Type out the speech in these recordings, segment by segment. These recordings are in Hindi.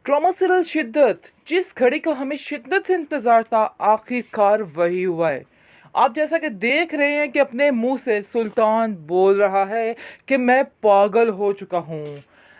ट्रॉमा सिरल शिद्दत जिस घड़ी का हमें शिद्दत से इंतज़ार था आखिरकार वही हुआ है। आप जैसा कि देख रहे हैं कि अपने मुंह से सुल्तान बोल रहा है कि मैं पागल हो चुका हूँ।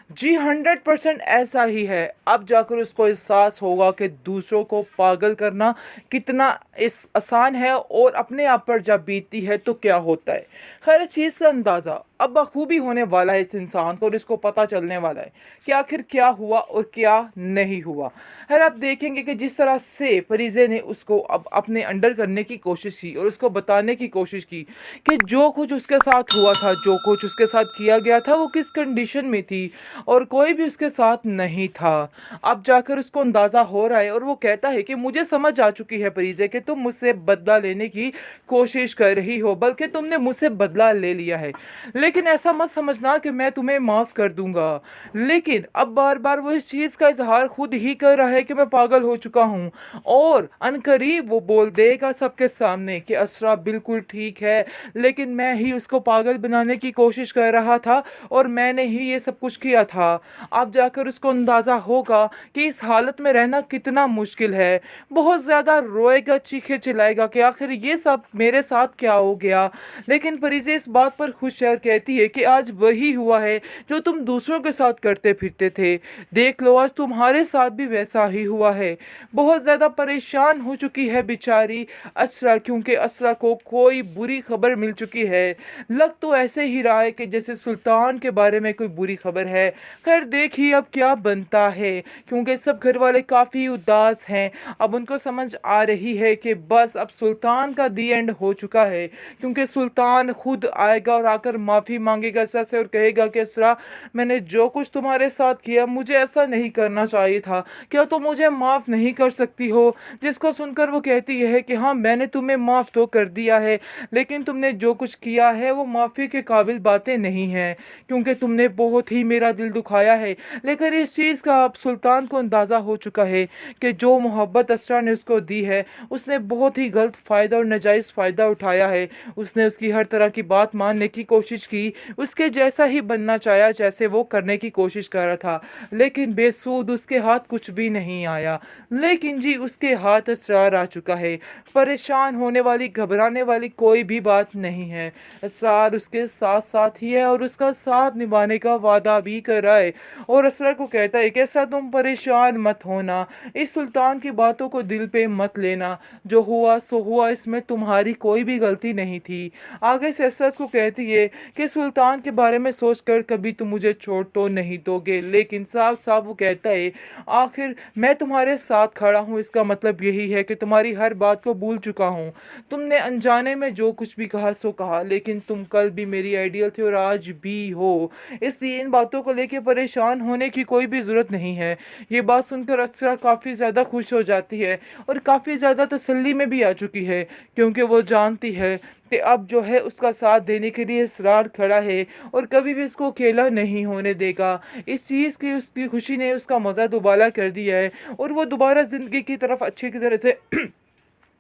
जी 100% ऐसा ही है। अब जाकर उसको एहसास होगा कि दूसरों को पागल करना कितना इस आसान है और अपने आप पर जब बीतती है तो क्या होता है। खैर इस चीज़ का अंदाज़ा अब बखूबी होने वाला है इस इंसान को और इसको पता चलने वाला है कि आखिर क्या हुआ और क्या नहीं हुआ। खैर आप देखेंगे कि जिस तरह से फरीज़े ने उसको अब अपने अंडर करने की कोशिश की और उसको बताने की कोशिश की कि जो कुछ उसके साथ हुआ था, जो कुछ उसके साथ किया गया था वो किस कंडीशन में थी और कोई भी उसके साथ नहीं था। अब जाकर उसको अंदाज़ा हो रहा है और वो कहता है कि मुझे समझ आ चुकी है फरीज़े कि तुम मुझसे बदला लेने की कोशिश कर रही हो, बल्कि तुमने मुझसे बदला ले लिया है। लेकिन ऐसा मत समझना कि मैं तुम्हें माफ़ कर दूंगा। लेकिन अब बार बार वो इस चीज़ का इजहार खुद ही कर रहा है कि मैं पागल हो चुका हूँ और अनकरीब वो बोल देगा सबके सामने कि असरा बिल्कुल ठीक है, लेकिन मैं ही उसको पागल बनाने की कोशिश कर रहा था और मैंने ही ये सब कुछ किया था। अब जाकर उसको अंदाज़ा होगा कि इस हालत में रहना कितना मुश्किल है। बहुत ज़्यादा रोएगा, चीखे चिल्लाएगा कि आखिर ये सब मेरे साथ क्या हो गया। लेकिन फरीज़े इस बात पर खुश शहर कहती है कि आज वही हुआ है जो तुम दूसरों के साथ करते फिरते थे। देख लो आज तुम्हारे साथ भी वैसा ही हुआ है। बहुत ज़्यादा परेशान हो चुकी है बेचारी असरा, क्योंकि असरा को कोई बुरी खबर मिल चुकी है। लग तो ऐसे ही रहा है कि जैसे सुल्तान के बारे में कोई बुरी खबर है। खैर देखिए अब क्या बनता है, क्योंकि सब घर वाले काफ़ी उदास हैं। अब उनको समझ आ रही है कि बस अब सुल्तान का दी एंड हो चुका है, क्योंकि सुल्तान खुद आएगा और आकर माफ़ी मांगेगा असरा से और कहेगा कि असरा मैंने जो कुछ तुम्हारे साथ किया मुझे ऐसा नहीं करना चाहिए था, क्या तुम मुझे माफ़ नहीं कर सकती हो। जिसको सुनकर वो कहती है कि हाँ मैंने तुम्हें माफ़ तो कर दिया है, लेकिन तुमने जो कुछ किया है वो माफ़ी के काबिल बातें नहीं हैं, क्योंकि तुमने बहुत ही मेरा दिल दुखाया है। लेकिन इस चीज़ का अब सुल्तान को अंदाज़ा हो चुका है कि जो मोहब्बत असरा ने उसको दी है उसने बहुत ही गलत फ़ायदा और नाजायज़ फ़ायदा उठाया है। उसने उसकी हर तरह की बात मानने की कोशिश की, उसके जैसा ही बनना चाहा जैसे वो करने की कोशिश कर रहा था, लेकिन बेसूद उसके हाथ कुछ भी नहीं आया। लेकिन जी उसके हाथ असरार आ चुका है। परेशान होने वाली, घबराने वाली कोई भी बात नहीं है। असरार उसके साथ साथ ही है और उसका साथ निभाने का वादा भी कर रहा है और असरार को कहता है कि ऐसा तुम परेशान मत होना, इस सुल्तान की बातों को दिल पे मत लेना, जो हुआ सो हुआ, इसमें तुम्हारी कोई भी गलती नहीं थी। आगे से असद को कहती है कि सुल्तान के बारे में सोचकर कभी तुम मुझे छोड़ तो नहीं दोगे, लेकिन साफ साफ वो कहता है आखिर मैं तुम्हारे साथ खड़ा हूँ, इसका मतलब यही है कि तुम्हारी हर बात को भूल चुका हूँ। तुमने अनजाने में जो कुछ भी कहा सो कहा, लेकिन तुम कल भी मेरी आइडियल थे और आज भी हो, इसलिए इन बातों को लेकर परेशान होने की कोई भी ज़रूरत नहीं है। ये बात सुनकर असरा काफ़ी ज़्यादा खुश हो जाती है और काफ़ी ज़्यादा तसल्ली में भी आ चुकी है, क्योंकि वो जानती है कि अब जो है उसका साथ देने के लिए इसरार खड़ा है और कभी भी उसको अकेला नहीं होने देगा। इस चीज़ की उसकी खुशी ने उसका मज़ा दुबाला कर दिया है और वो दोबारा ज़िंदगी की तरफ अच्छी की तरह से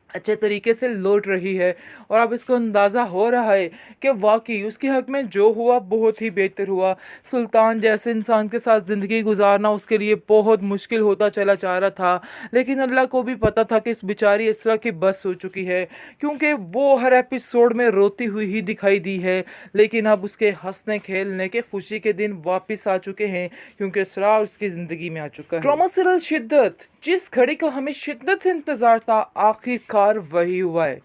अच्छे तरीके से लौट रही है। और अब इसको अंदाज़ा हो रहा है कि वाकई उसके हक़ में जो हुआ बहुत ही बेहतर हुआ। सुल्तान जैसे इंसान के साथ ज़िंदगी गुजारना उसके लिए बहुत मुश्किल होता चला जा रहा था, लेकिन अल्लाह को भी पता था कि इस बेचारी इसरा की बस हो चुकी है, क्योंकि वो हर एपिसोड में रोती हुई ही दिखाई दी है। लेकिन अब उसके हंसने खेलने के खुशी के दिन वापस आ चुके हैं, क्योंकि इसरा उसकी ज़िंदगी में आ चुका है। ट्रॉमा सिरल शिद्दत जिस घड़ी का हमें शिद्दत से इंतज़ार था आखिरकार वही हुआ है।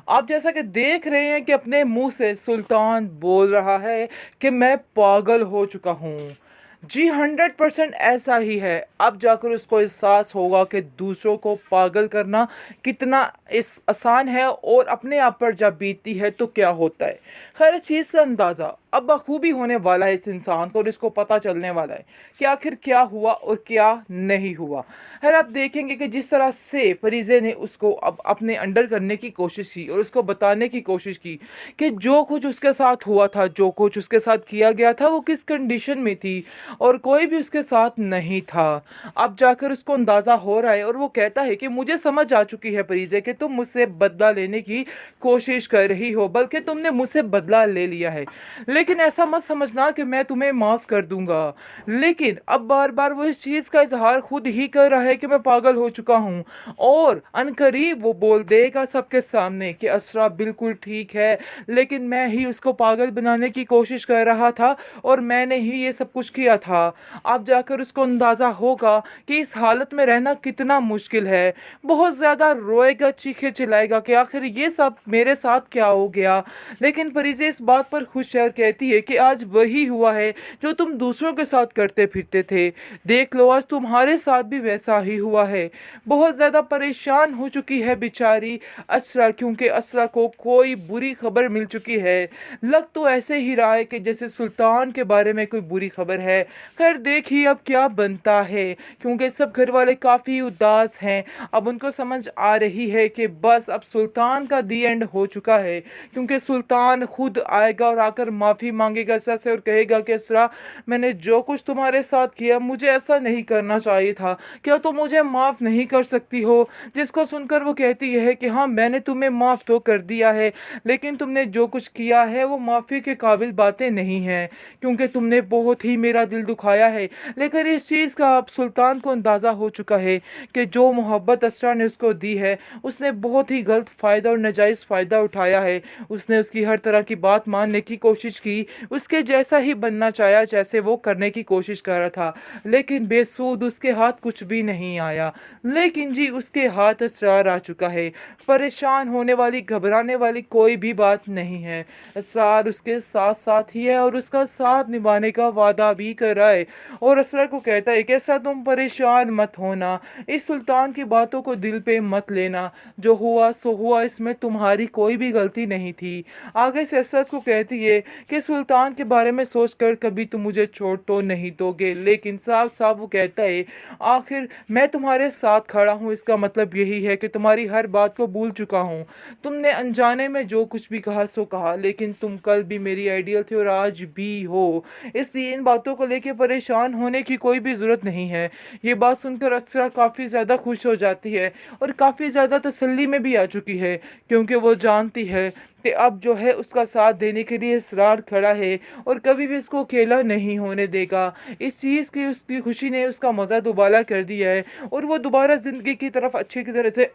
आप जैसा कि देख रहे हैं कि अपने मुंह से सुल्तान बोल रहा है कि मैं पागल हो चुका हूँ। जी 100% ऐसा ही है। अब जाकर उसको एहसास होगा कि दूसरों को पागल करना कितना इस आसान है और अपने आप पर जब बीतती है तो क्या होता है। खैर इस चीज़ का अंदाज़ा अब बखूबी होने वाला है इस इंसान को और इसको पता चलने वाला है कि आखिर क्या हुआ और क्या नहीं हुआ। खैर आप देखेंगे कि जिस तरह से फरीज़े ने उसको अब अपने अंडर करने की कोशिश की और उसको बताने की कोशिश की कि जो कुछ उसके साथ हुआ था, जो कुछ उसके साथ किया गया था वो किस कंडीशन में थी। और कोई भी उसके साथ नहीं था। अब जाकर उसको अंदाज़ा हो रहा है और वो कहता है कि मुझे समझ आ चुकी है परीजे कि तुम मुझसे बदला लेने की कोशिश कर रही हो, बल्कि तुमने मुझसे बदला ले लिया है। लेकिन ऐसा मत समझना कि मैं तुम्हें माफ़ कर दूंगा। लेकिन अब बार बार वो इस चीज़ का इजहार खुद ही कर रहा है कि मैं पागल हो चुका हूँ, और अनकरीब वो बोल देगा सबके सामने कि असरा बिल्कुल ठीक है, लेकिन मैं ही उसको पागल बनाने की कोशिश कर रहा था और मैंने ही ये सब कुछ किया था। अब जाकर उसको अंदाज़ा होगा कि इस हालत में रहना कितना मुश्किल है। बहुत ज़्यादा रोएगा, चीखे चिल्लाएगा कि आखिर ये सब मेरे साथ क्या हो गया। लेकिन परिजे इस बात पर खुश कहती है कि आज वही हुआ है जो तुम दूसरों के साथ करते फिरते थे। देख लो, आज तुम्हारे साथ भी वैसा ही हुआ है। बहुत ज़्यादा परेशान हो चुकी है बेचारी असरा, क्योंकि असरा को कोई बुरी खबर मिल चुकी है। लग तो ऐसे ही रहा है कि जैसे सुल्तान के बारे में कोई बुरी खबर है। खैर देखिए अब क्या बनता है, क्योंकि सब घर वाले काफ़ी उदास हैं। अब उनको समझ आ रही है कि बस अब सुल्तान का दी एंड हो चुका है, क्योंकि सुल्तान खुद आएगा और आकर माफ़ी मांगेगा असरा से और कहेगा कि असरा, मैंने जो कुछ तुम्हारे साथ किया मुझे ऐसा नहीं करना चाहिए था, क्या तुम मुझे माफ़ नहीं कर सकती हो। जिसको सुनकर वो कहती है कि हाँ, मैंने तुम्हें माफ़ तो कर दिया है, लेकिन तुमने जो कुछ किया है वो माफ़ी के काबिल बातें नहीं हैं, क्योंकि तुमने बहुत ही मेरा दिल दुखाया है। लेकिन इस चीज़ का अब सुल्तान को अंदाज़ा हो चुका है कि जो मोहब्बत असरा ने उसको दी है उसने बहुत ही गलत फ़ायदा और नाजायज़ फ़ायदा उठाया है। उसने उसकी हर तरह की बात मानने की कोशिश की, उसके जैसा ही बनना चाहा जैसे वो करने की कोशिश कर रहा था, लेकिन बेसूद उसके हाथ कुछ भी नहीं आया। लेकिन जी उसके हाथ असरार आ चुका है। परेशान होने वाली, घबराने वाली कोई भी बात नहीं है। असरार उसके साथ साथ ही है और उसका साथ निभाने का वादा भी कर रहा है, और असरार को कहता है कि ऐसा तुम परेशान मत होना, इस सुल्तान की बातों को दिल पे मत लेना, जो हुआ सो हुआ, इसमें तुम्हारी कोई भी गलती नहीं थी। आगे से असरार को कहती है कि सुल्तान के बारे में सोचकर कभी तुम मुझे छोड़ तो नहीं दोगे, लेकिन साफ साफ वो कहता है आखिर मैं तुम्हारे साथ खड़ा हूँ, इसका मतलब यही है कि तुम्हारी हर बात को भूल चुका हूँ। तुमने अनजाने में जो कुछ भी कहा सो कहा, लेकिन तुम कल भी मेरी आइडियल थे और आज भी हो, इसलिए इन बातों को लेकर परेशान होने की कोई भी ज़रूरत नहीं है। ये बात सुनकर असरा काफ़ी ज़्यादा खुश हो जाती है और काफ़ी ज़्यादा तसल्ली में भी आ चुकी है, क्योंकि वो जानती है कि अब जो है उसका साथ देने के लिए इसरार खड़ा है और कभी भी उसको अकेला नहीं होने देगा। इस चीज़ की उसकी खुशी ने उसका मज़ा दुबाला कर दिया है और वो दोबारा ज़िंदगी की तरफ अच्छी की तरह से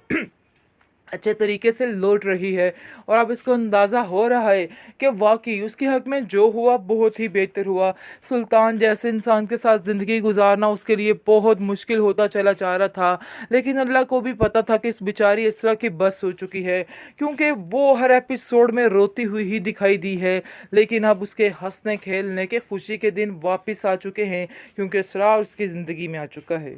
अच्छे तरीके से लौट रही है। और अब इसको अंदाज़ा हो रहा है कि वाकई उसके हक़ में जो हुआ बहुत ही बेहतर हुआ। सुल्तान जैसे इंसान के साथ ज़िंदगी गुजारना उसके लिए बहुत मुश्किल होता चला जा रहा था, लेकिन अल्लाह को भी पता था कि इस बेचारी इसरा की बस हो चुकी है, क्योंकि वो हर एपिसोड में रोती हुई ही दिखाई दी है। लेकिन अब उसके हंसने खेलने के खुशी के दिन वापस आ चुके हैं, क्योंकि इसरा उसकी ज़िंदगी में आ चुका है।